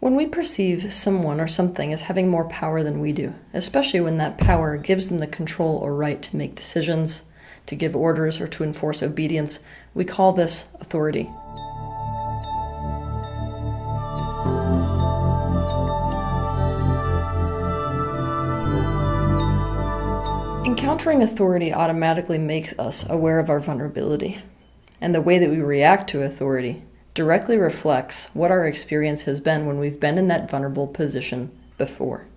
When we perceive someone or something as having more power than we do, especially when that power gives them the control or right to make decisions, to give orders, or to enforce obedience, we call this authority. Encountering authority automatically makes us aware of our vulnerability, and the way that we react to authority directly reflects what our experience has been when we've been in that vulnerable position before.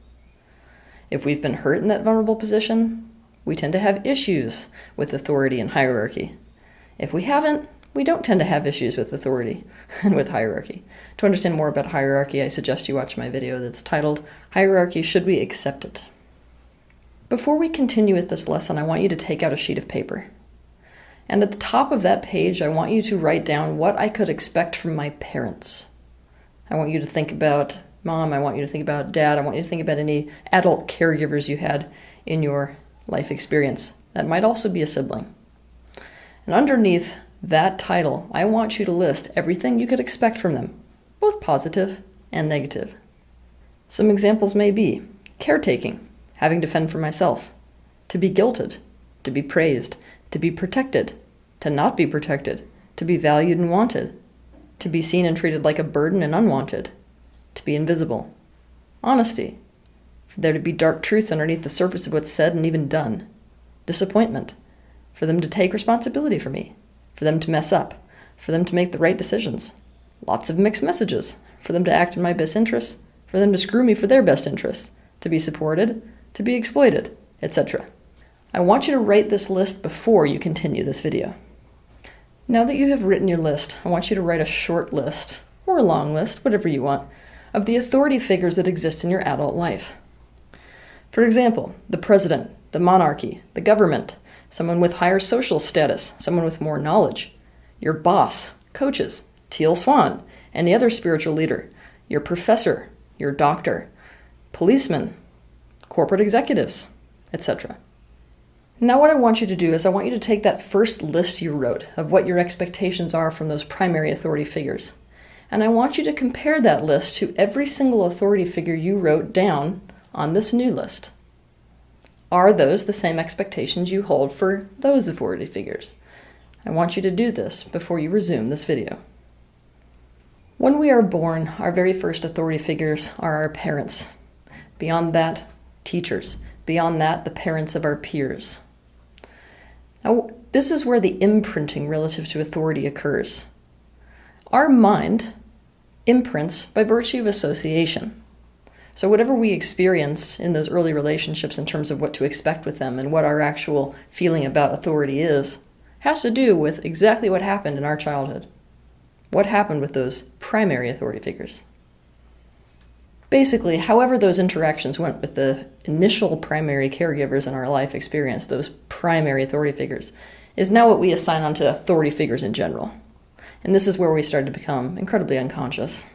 If we've been hurt in that vulnerable position, we tend to have issues with authority and hierarchy. If we haven't, we don't tend to have issues with authority and with hierarchy. To understand more about hierarchy, I suggest you watch my video that's titled, Hierarchy, Should We Accept It? Before we continue with this lesson, I want you to take out a sheet of paper. And at the top of that page, I want you to write down what I could expect from my parents. I want you to think about mom, I want you to think about dad, I want you to think about any adult caregivers you had in your life experience. That might also be a sibling. And underneath that title, I want you to list everything you could expect from them, both positive and negative. Some examples may be caretaking, having to fend for myself, to be guilted, to be praised, to be protected, to not be protected, to be valued and wanted, to be seen and treated like a burden and unwanted, to be invisible, honesty, for there to be dark truths underneath the surface of what's said and even done, disappointment, for them to take responsibility for me, for them to mess up, for them to make the right decisions, lots of mixed messages, for them to act in my best interests, for them to screw me for their best interests, to be supported, to be exploited, etc. I want you to write this list before you continue this video. Now that you have written your list, I want you to write a short list, or a long list, whatever you want, of the authority figures that exist in your adult life. For example, the president, the monarchy, the government, someone with higher social status, someone with more knowledge, your boss, coaches, Teal Swan, any other spiritual leader, your professor, your doctor, policemen, corporate executives, etc. Now what I want you to do is I want you to take that first list you wrote of what your expectations are from those primary authority figures. And I want you to compare that list to every single authority figure you wrote down on this new list. Are those the same expectations you hold for those authority figures? I want you to do this before you resume this video. When we are born, our very first authority figures are our parents. Beyond that, teachers. Beyond that, the parents of our peers. Now, this is where the imprinting relative to authority occurs. Our mind imprints by virtue of association. So whatever we experienced in those early relationships in terms of what to expect with them and what our actual feeling about authority is, has to do with exactly what happened in our childhood. What happened with those primary authority figures. Basically, however those interactions went with the initial primary caregivers in our life experience, those primary authority figures, is now what we assign onto authority figures in general. And this is where we start to become incredibly unconscious.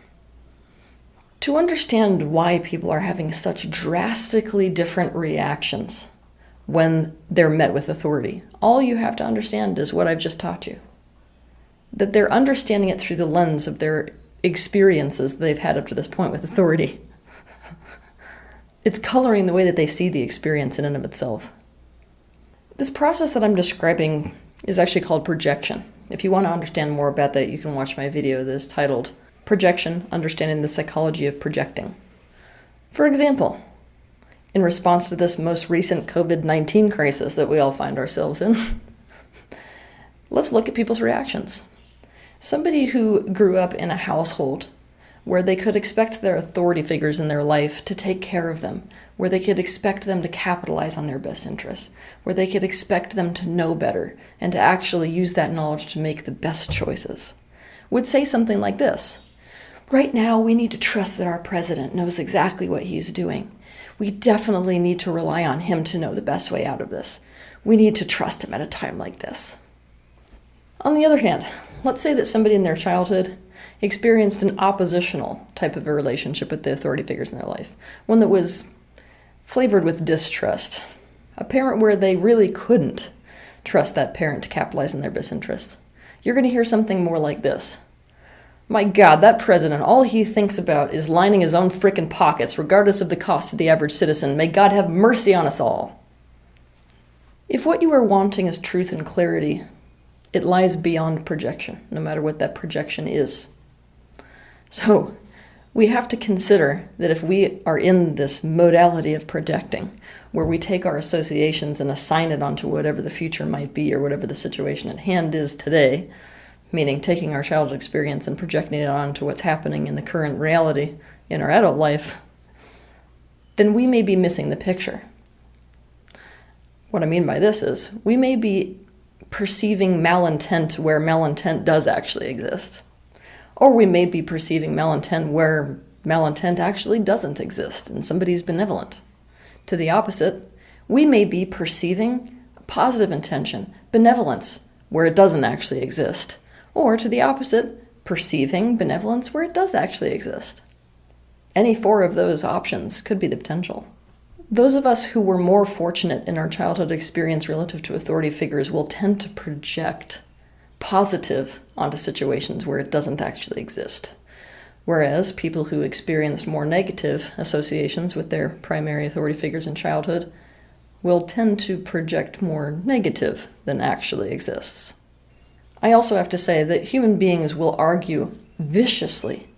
To understand why people are having such drastically different reactions when they're met with authority, all you have to understand is what I've just taught you. That they're understanding it through the lens of their experiences they've had up to this point with authority. It's coloring the way that they see the experience in and of itself. This process that I'm describing is actually called projection. If you want to understand more about that, you can watch my video that's titled Projection, Understanding the Psychology of Projecting. For example, in response to this most recent COVID-19 crisis that we all find ourselves in, let's look at people's reactions. Somebody who grew up in a household where they could expect their authority figures in their life to take care of them, where they could expect them to capitalize on their best interests, where they could expect them to know better and to actually use that knowledge to make the best choices, would say something like this. Right now, we need to trust that our president knows exactly what he's doing. We definitely need to rely on him to know the best way out of this. We need to trust him at a time like this. On the other hand, let's say that somebody in their childhood experienced an oppositional type of a relationship with the authority figures in their life, one that was flavored with distrust, a parent where they really couldn't trust that parent to capitalize on their best interests. You're going to hear something more like this. My God, that president, all he thinks about is lining his own frickin' pockets, regardless of the cost to the average citizen. May God have mercy on us all. If what you are wanting is truth and clarity, it lies beyond projection, no matter what that projection is. So, we have to consider that if we are in this modality of projecting, where we take our associations and assign it onto whatever the future might be or whatever the situation at hand is today, meaning taking our childhood experience and projecting it onto what's happening in the current reality in our adult life, then we may be missing the picture. What I mean by this is, we may be perceiving malintent where malintent does actually exist. Or we may be perceiving malintent where malintent actually doesn't exist and somebody's benevolent. To the opposite, we may be perceiving positive intention, benevolence, where it doesn't actually exist. Or to the opposite, perceiving benevolence where it does actually exist. Any four of those options could be the potential. Those of us who were more fortunate in our childhood experience relative to authority figures will tend to project positive onto situations where it doesn't actually exist. Whereas people who experienced more negative associations with their primary authority figures in childhood will tend to project more negative than actually exists. I also have to say that human beings will argue viciously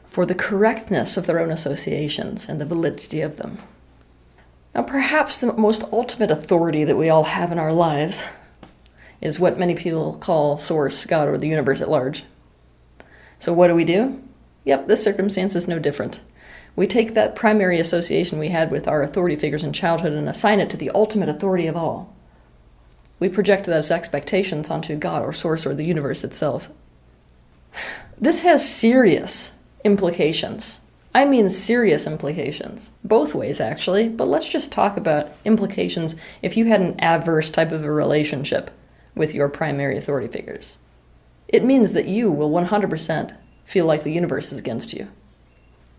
for the correctness of their own associations and the validity of them. Now, perhaps the most ultimate authority that we all have in our lives is what many people call Source, God, or the universe at large. So what do? Yep, this circumstance is no different. We take that primary association we had with our authority figures in childhood and assign it to the ultimate authority of all. We project those expectations onto God or Source or the universe itself. This has serious implications. I mean serious implications. Both ways, actually, but let's just talk about implications if you had an adverse type of a relationship with your primary authority figures. It means that you will 100% feel like the universe is against you.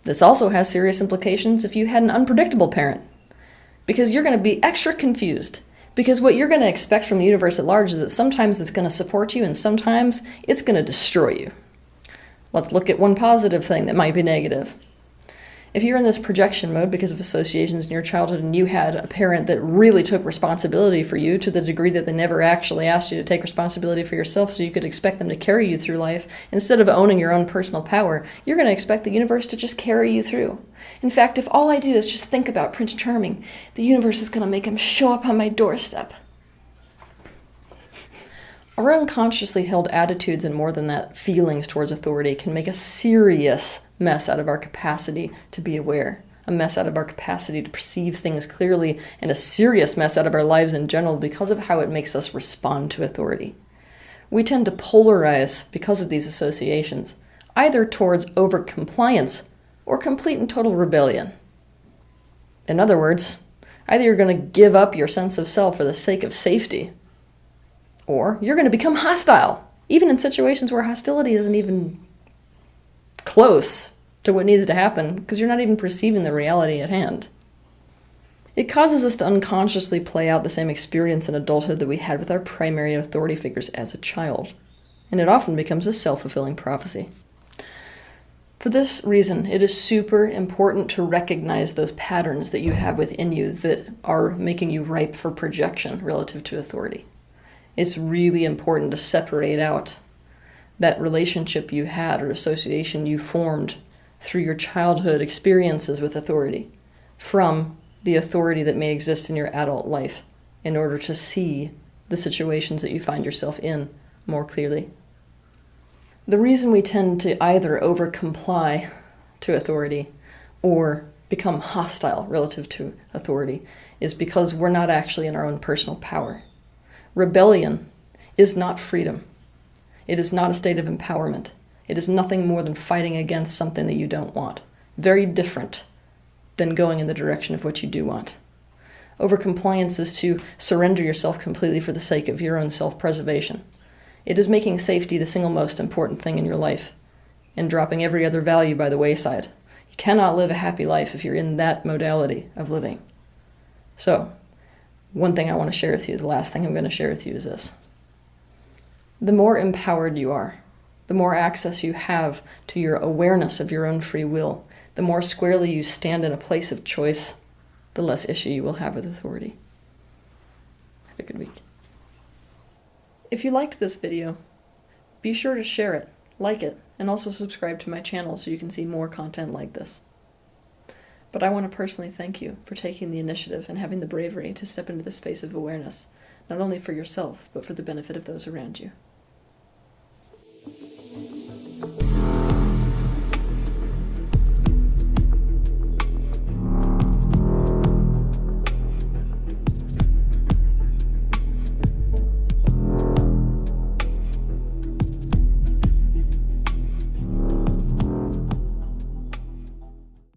This also has serious implications if you had an unpredictable parent, because you're going to be extra confused. Because what you're going to expect from the universe at large is that sometimes it's going to support you and sometimes it's going to destroy you. Let's look at one positive thing that might be negative. If you're in this projection mode because of associations in your childhood and you had a parent that really took responsibility for you to the degree that they never actually asked you to take responsibility for yourself so you could expect them to carry you through life, instead of owning your own personal power, you're going to expect the universe to just carry you through. In fact, if all I do is just think about Prince Charming, the universe is going to make him show up on my doorstep. Our unconsciously held attitudes and more than that, feelings towards authority can make a serious mess out of our capacity to be aware, a mess out of our capacity to perceive things clearly, and a serious mess out of our lives in general because of how it makes us respond to authority. We tend to polarize because of these associations, either towards overcompliance or complete and total rebellion. In other words, either you're going to give up your sense of self for the sake of safety, or you're going to become hostile, even in situations where hostility isn't even close to what needs to happen, because you're not even perceiving the reality at hand. It causes us to unconsciously play out the same experience in adulthood that we had with our primary authority figures as a child, and it often becomes a self-fulfilling prophecy. For this reason, it is super important to recognize those patterns that you have within you that are making you ripe for projection relative to authority. It's really important to separate out that relationship you had or association you formed through your childhood experiences with authority from the authority that may exist in your adult life in order to see the situations that you find yourself in more clearly. The reason we tend to either over-comply to authority or become hostile relative to authority is because we're not actually in our own personal power. Rebellion is not freedom. It is not a state of empowerment. It is nothing more than fighting against something that you don't want. Very different than going in the direction of what you do want. Overcompliance is to surrender yourself completely for the sake of your own self-preservation. It is making safety the single most important thing in your life and dropping every other value by the wayside. You cannot live a happy life if you're in that modality of living. So, one thing I want to share with you, the last thing I'm going to share with you is this. The more empowered you are, The more access you have to your awareness of your own free will, the more squarely you stand in a place of choice, the less issue you will have with authority. Have a good week. If you liked this video, be sure to share it, like it, and also subscribe to my channel so you can see more content like this. But I want to personally thank you for taking the initiative and having the bravery to step into the space of awareness, not only for yourself, but for the benefit of those around you.